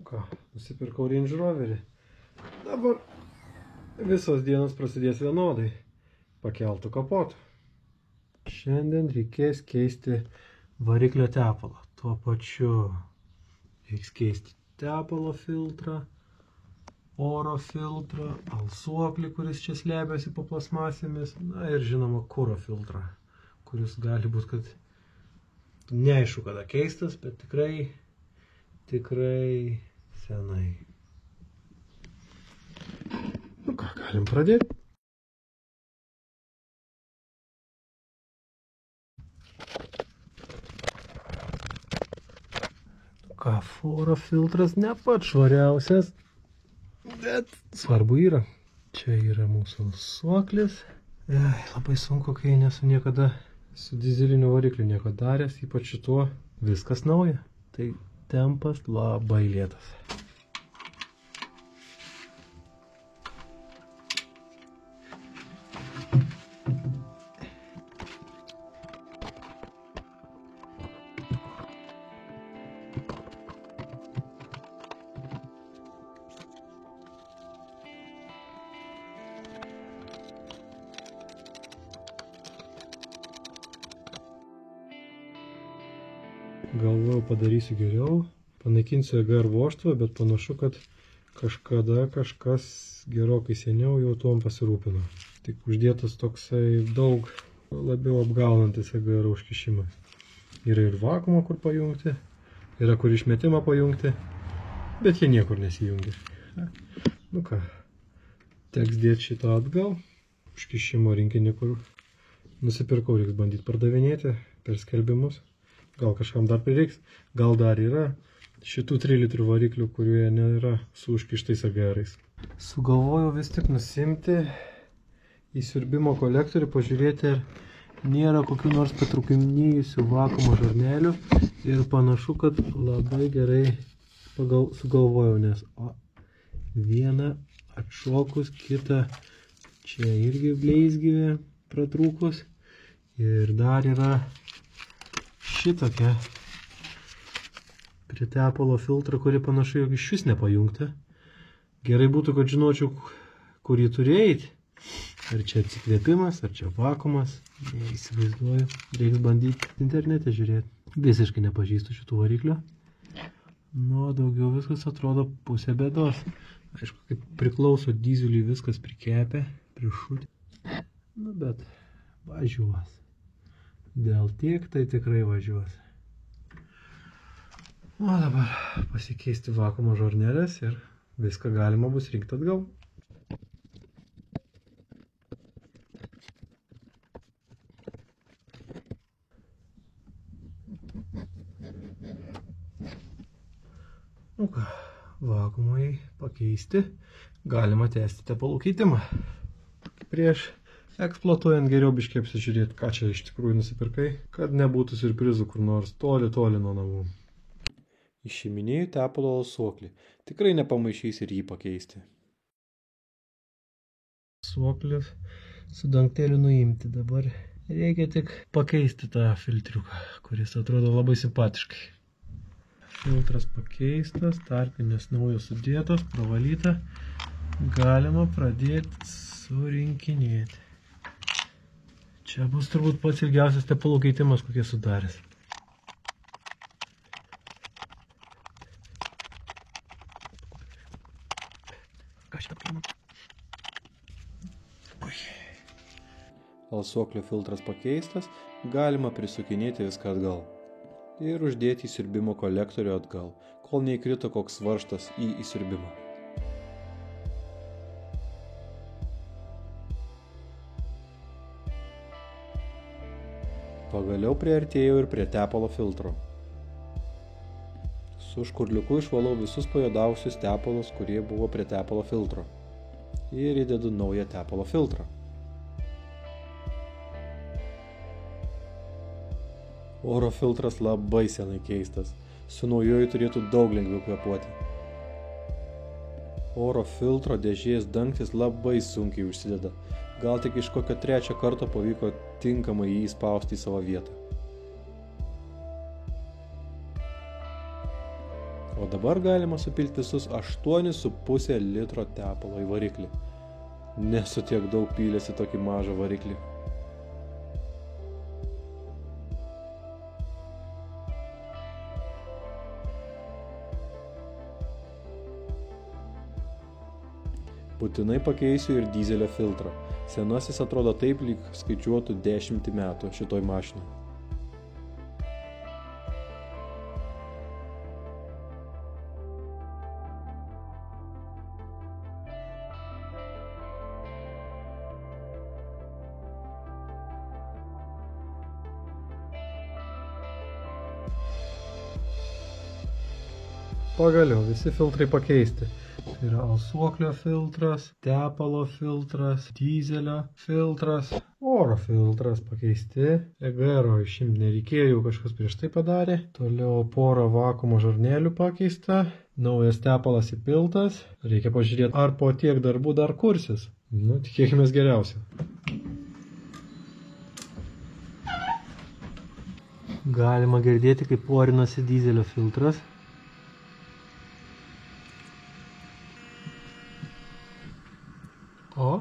Ką, nusipirkau Range Roverį. Dabar visos dienos prasidės vienodai. Pakeltų kapotų. Šiandien reikės keisti variklio tepalą. Tuo pačiu reiks keisti tepalo filtrą, oro filtrą, alsuoklį, kuris čia slepiasi po plasmasėmis, na ir žinoma kuro filtrą, kuris gali būti, kad neaišku kada keistas, bet tikrai senai. Nu ką, galim pradėti. Ką, oro filtras ne pats švariausias, bet svarbu yra. Čia yra mūsų alsuoklis. Labai sunku, kai nesu niekada su dizeliniu varikliu nieko daręs, ypač šituo viskas nauja. Tai tempas labai lėtas. Galvojau padarysiu geriau, panaikinsiu EGR vožtuvą, bet panašu, kad kažkada kažkas gerokai seniau jau tuom pasirūpino. Tik uždėtas toksai daug labiau apgaunantis EGR užkišimas. Yra ir vakuumą kur pajungti, yra kur išmetimą pajungti, bet jie niekur nesijungia. Nu ką, teks dėti šitą atgal, užkišimo rinkinį, kur nusipirkau, reiks bandyti pardavinėti per skelbimus. Gal kažkam dar prireiks, gal dar yra šitų 3 litrų variklių, kurie nėra su užkištais EGR-ais. Sugalvojau vis tik nusimti į siurbimo kolektorių, pažiūrėti, ar nėra kokių nors patrūkinėjusių vakuumo žarnelių. Ir panašu, kad labai gerai sugalvojau, nes vieną atšokus, kitą čia irgi bleizgyvė pratrūkus. Ir dar yra šitokia prie tepalo filtrą, kuri panašu, jog iš vis nepajungta. Gerai būtų, kad žinočiau, kur jį turi eiti. Ar čia atsikvėpimas, ar čia vakuumas. Neįsivaizduoju. Reiks bandyti internete žiūrėti. Visiškai nepažįstu šitų variklio. Nu, daugiau viskas atrodo pusė bėdos. Aišku, kaip priklauso dyzeliui, viskas prikepia, prišutė. Nu, bet važiuos. Dėl tiek tai tikrai važiuos. O dabar pasikeisti vakuumo žarnelės ir viską galima bus rinkti atgal. Nu ką, vakuumai pakeisti, galima tęsti tepalų keitimą. Prieš eksploatuojant geriau biškį apsižiūrėti, ką čia iš tikrųjų nusipirkai, kad nebūtų siurprizų kur nors toli nuo namų. Išiminėjau tepalo alsuoklį. Tikrai nepamaišys ir jį pakeisti. Alsuoklis su dangteliu nuimti. Dabar reikia tik pakeisti tą filtriuką, kuris atrodo labai simpatiškai. Filtras pakeistas, tarpinės naujos sudėtos, pravalyta. Galima pradėti surinkinėti. Čia bus turbūt pats ilgiausias tepalų keitimas, kokie sudaręs. Alsuoklio filtras pakeistas, galima prisukinėti viską atgal. Ir uždėti į siurbimo kolektorių atgal, kol neįkrito koks varžtas į įsiurbimą. Pagaliau priartėjau ir prie tepalo filtro. Su škurliuku išvalau visus pajuodavusius tepalus, kurie buvo prie tepalo filtro. Ir įdedu naują tepalo filtrą. Oro filtras labai senai keistas. Su naujoju turėtų daug lengviau kvėpuoti. Oro filtro dėžės dangtis labai sunkiai užsideda. Gal tik iš kokio 3 karto pavyko tinkamai jį įspausti į savo vietą. O dabar galima supilti visus 8,5 litro tepalo į variklį. Nesu tiek daug pylęs į tokį mažą variklį. Būtinai pakeisiu ir dyzelio filtrą. Senasis atrodo taip, lyg skaičiuotų 10 metų šitoj mašinai. Pagaliau visi filtrai pakeisti. Tai yra alsuoklio filtras, tepalo filtras, dyzelio filtras, oro filtras pakeisti. EGR išimti nereikėjo, kažkas prieš tai padarė. Toliau pora vakuumo žarnelių pakeista. Naujas tepalas įpiltas. Reikia pažiūrėti, ar po tiek darbų dar kursis. Tikėkime geriausia. Galima girdėti, kaip porinasi dyzelio filtras. O,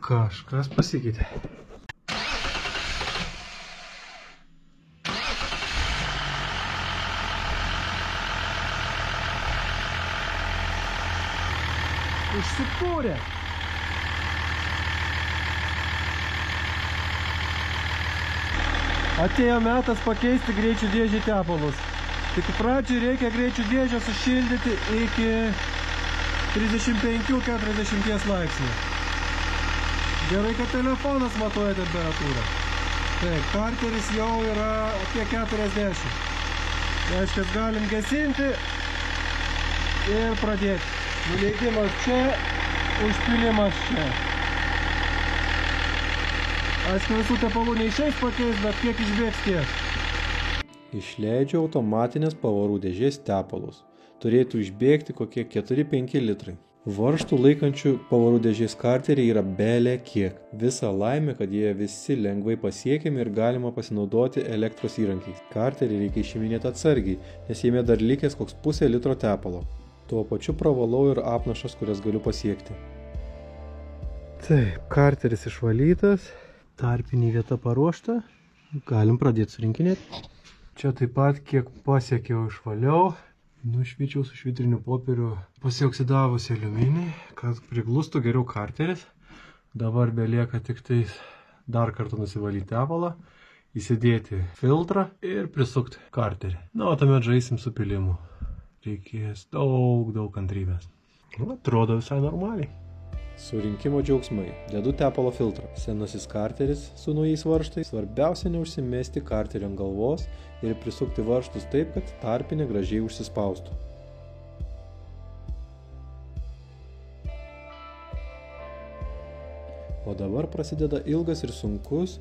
kažkas pasikeitė. Užsipūrė. Atėjo metas pakeisti greičių dėžį tepalus. Tik pradžiai reikia greičių dėžę sušildyti iki 35-40 laipsnių. Gerai, kad telefonas matuoja temperatūrą. Taip, karteris jau yra apie 40. Reiškia, galim gesinti ir pradėti. Nuleidimas čia, užpilimas čia. Aišku, visų tepalų neišeis pakeis, bet kiek išbėgs tiek. Išleidžiu automatinės pavarų dėžės tepalus. Turėtų išbėgti kokie 4-5 litrai. Varžtų laikančių pavarų dėžės karteriai yra bele kiek. Visa laimė, kad jie visi lengvai pasiekiami ir galima pasinaudoti elektros įrankiais. Karterį reikia išiminėti atsargiai, nes jame dar likęs koks pusė litro tepalo. Tuo pačiu pravalau ir apnašas, kurias galiu pasiekti. Taip, karteris išvalytas, tarpinė vieta paruošta. Galim pradėti surinkinėti. Čia taip pat kiek pasiekiau išvaliau. Nušvyčiau su švitriniu popieriu pasioksidavusi aliuminį, kad priglustų geriau karteris. Dabar belieka tik tais dar kartą nusivalyti tepalą, įsidėti filtrą ir prisukti karterį. O tuomet žaisim su pilimu. Reikės daug kantrybės. Atrodo visai normaliai. Surinkimo džiaugsmai. Dedu tepalo filtrą. Senasis karteris su naujais varžtais. Svarbiausia neužsimesti karterį ant galvos ir prisukti varžtus taip, kad tarpinė gražiai užsispaustų. O dabar prasideda ilgas ir sunkus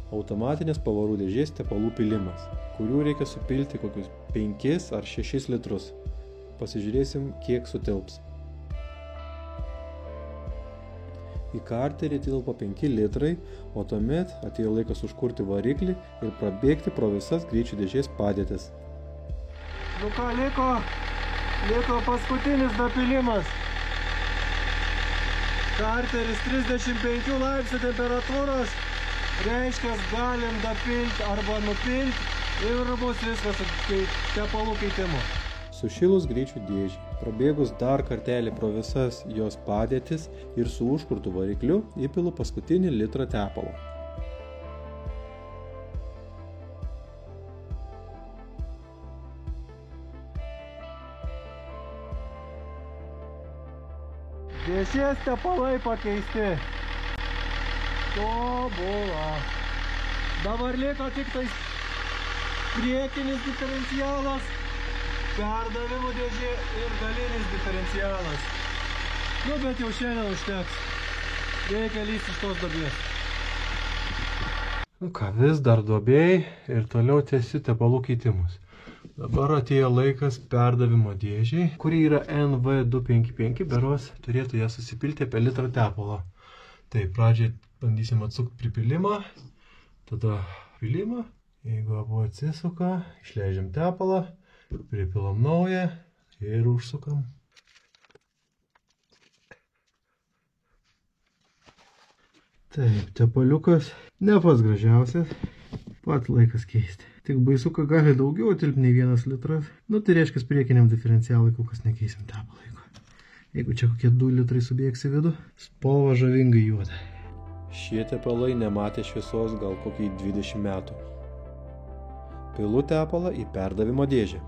automatinės pavarų dėžės tepalų pilimas, kurių reikia supilti kokius 5 ar 6 litrus. Pasižiūrėsim, kiek sutilps. Į karterį tilpo 5 litrai, o tuomet atėjo laikas užkurti variklį ir prabėgti pro visas greičių dėžės padėtis. Nu ką, liko paskutinis dapilimas. Karteris 35 laipsnių temperatūros, reiškia, galim dapilti arba nupilti ir bus viskas tepalų keitimu. Sušilus greičių dėžį, prabėgus dar kartelį pro visas jos padėtis ir su užkurtu varikliu įpilu paskutinį litrą tepalo. Dėžės tepalai pakeisti. Tobula. Dabar liko tik tais priekinis diferencialas, perdavimo dėžė ir galinis diferencialas. Bet jau šiandien užteks. Reikia lysti iš tos duobės. Vis dar duobėjai ir toliau tęsiu tepalų keitimus. Dabar atėjo laikas perdavimo dėžiai, kuri yra NV255, beros turėtų ją susipilti apie litrą tepalo. Tai pradžiai bandysim atsukti pripilimą, tada pilimą. Jeigu abu atsisuka, išleidžiam tepalą Pripilam naują ir užsukam. Taip, tepaliukas ne pats gražiausias, pat laikas keisti. Tik baisu, kad gali daugiau tilpti nei 1 litras. Nu, tai reiškia, priekiniam diferencialui kol kas nekeisim tepalaiko. Jeigu čia kokie 2 litrai subėgs į vidų, spalva žavingai juoda. Šie tepalai nematė šviesos gal kokį 20 metų. Pilu tepalą į perdavimo dėžę.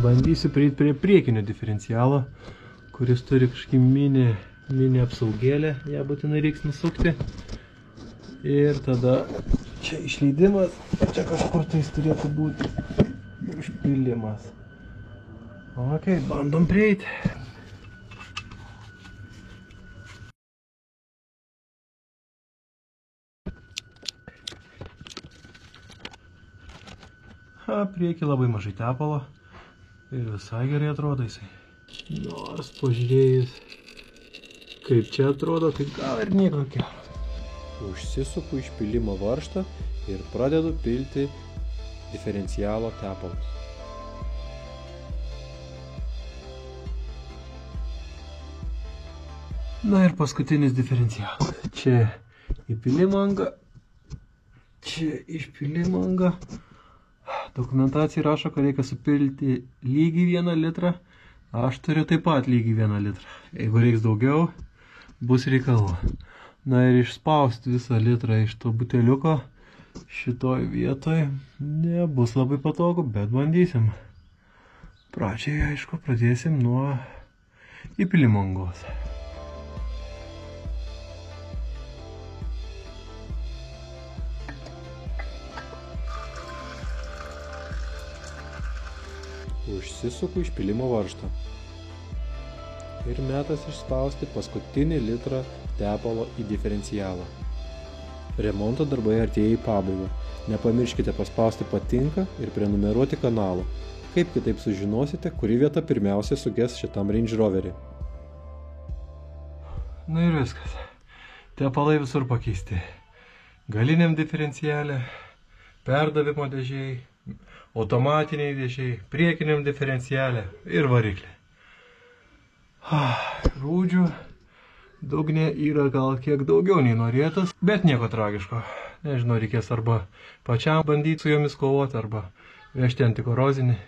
Bandysiu prieiti prie priekinio diferencialo, kuris turi kažkokį mini apsaugėlę, ją būtinai reiks nusukti. Ir tada čia išleidimas, čia kažkur tais turėtų būti užpilimas. Ok, bandom prieiti. Priekį labai mažai tepalo. Ir visai gerai atrodo jisai. Nors pažiūrėjus, kaip čia atrodo, tai gal ir nieko gero. Užsisuku išpilimo varžtą ir pradedu pilti diferencialo tepalus. Na ir paskutinis diferencialas. Čia įpilimo anga, čia išpilimo anga. Dokumentacija rašo, kad reikia supilti lygiai 1 litrą. Aš turiu taip pat lygiai 1 litrą. Jeigu reiks daugiau, bus reikalų. Na ir išspausti visą litrą iš to buteliuko šitoj vietoj nebus labai patogu, bet bandysim. Pradžiai, aišku, pradėsim nuo įpilimo angos. Užsisuku išpilimo varžtą. Ir metas išspausti paskutinį litrą tepalo į diferencialą. Remonto darbai artėja į pabaigą. Nepamirškite paspausti patinka ir prenumeruoti kanalą. Kaip kitaip sužinosite, kuri vieta pirmiausia suges šitam Range Roverį. Na ir viskas. Tepalai visur pakeisti. Galiniam diferencialė, perdavimo dėžiai, automatiniai dėžiai, priekiniam diferencialė ir variklė. Rūdžių dugne yra gal kiek daugiau nei norėtas, bet nieko tragiško. Nežinau, reikės arba pačiam bandyti su jomis kovoti, arba vežti antikorozinį.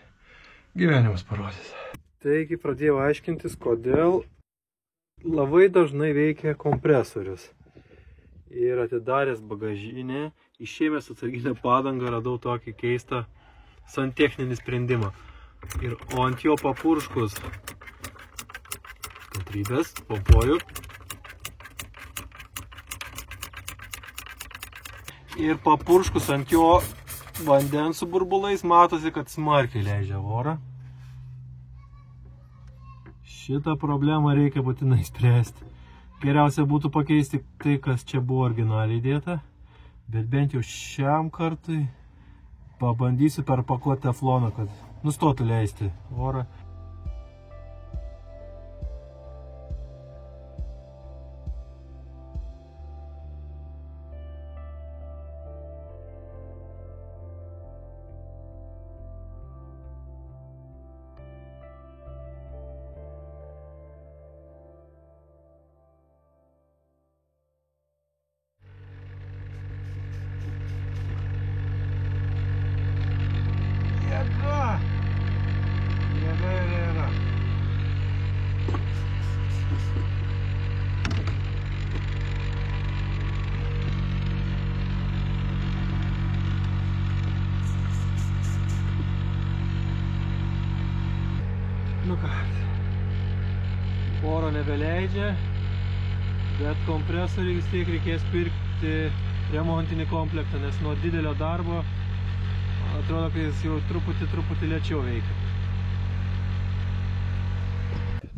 Gyvenimas parodys. Taigi pradėjau aiškintis, kodėl labai dažnai veikia kompresorius. Ir atidaręs bagažinę, išėmęs atsarginę padangą, radau tokį keistą santechninį sprendimą. O ant jo papurškus, kantrybės, pompuoju. Ir papurškus ant jo vandens su burbulais matosi, kad smarkiai leidžia orą. Šitą problemą reikia būtinai spręsti. Geriausia būtų pakeisti tai, kas čia buvo originaliai dėta, bet bent jau šiam kartui pabandysiu perpakuoti tefloną, kad nustotų leisti orą. Nu ką, oro nebeleidžia, bet kompresoriui vis tiek reikės pirkti remontinį komplektą, nes nuo didelio darbo atrodo, kad jis jau truputį lėčiau veikia.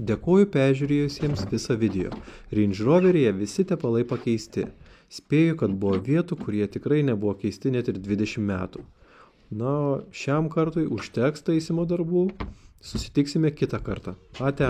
Dėkuoju peržiūrėjusiems visą video. Range Roveryje visi tepalai pakeisti. Spėju, kad buvo vietų, kurie tikrai nebuvo keisti net ir 20 metų. Na, šiam kartui užteks taisymo darbų. Susitiksime kitą kartą. Ate.